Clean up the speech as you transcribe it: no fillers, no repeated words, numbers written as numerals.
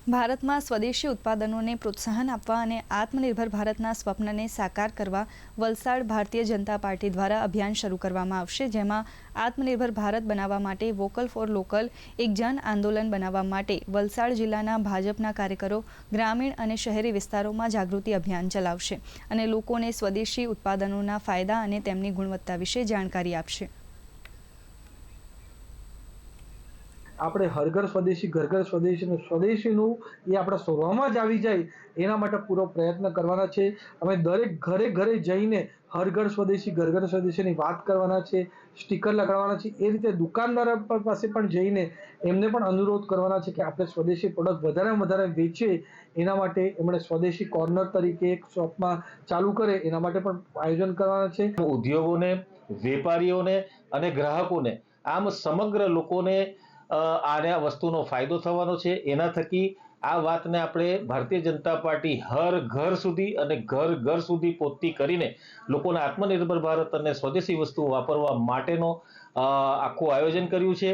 ભારતમાં સ્વદેશી ઉત્પાદનોને પ્રોત્સાહન આપવા અને આત્મનિર્ભર ભારતના સ્વપ્નને સાકાર કરવા વલસાડ ભારતીય જનતા પાર્ટી દ્વારા અભિયાન શરૂ કરવામાં આવશે, જેમાં આત્મનિર્ભર ભારત બનાવવા માટે વોકલ ફોર લોકલ એક જન આંદોલન બનાવવા માટે વલસાડ જિલ્લાના ભાજપના કાર્યકરો ગ્રામીણ અને શહેરી વિસ્તારોમાં જાગૃતિ અભિયાન ચલાવશે અને લોકોને સ્વદેશી ઉત્પાદનોના ફાયદા અને તેમની ગુણવત્તા વિશે જાણકારી આપશે। આપણે હરઘર સ્વદેશી ઘર ઘર સ્વદેશી સ્વદેશીનું એ આપણા સ્વભાવમાં જ આવી જાય એના માટે પૂરો પ્રયત્ન કરવાના છે। અમે દરેક ઘરે ઘરે જઈને હરઘર સ્વદેશી ઘર ઘર સ્વદેશીની વાત કરવાના છે, સ્ટીકર લગાડવાના છે। એ રીતે દુકાનદાર પાસે પણ જઈને એમને પણ અનુરોધ કરવાના છે કે આપણે સ્વદેશી પ્રોડક્ટ વધારેમાં વધારે વેચીએ। એના માટે એમણે સ્વદેશી કોર્નર તરીકે એક શોપમાં ચાલુ કરે એના માટે પણ આયોજન કરવાના છે। ઉદ્યોગોને, વેપારીઓને અને ગ્રાહકોને આમ સમગ્ર લોકોને આને આ વસ્તુનો ફાયદો થવાનો છે। એના થકી આ વાતને આપણે ભારતીય જનતા પાર્ટી હર ઘર સુધી અને ઘર ઘર સુધી પહોંચતી કરીને લોકોને આત્મનિર્ભર ભારત અને સ્વદેશી વસ્તુઓ વાપરવા માટેનો આખું આયોજન કર્યું છે।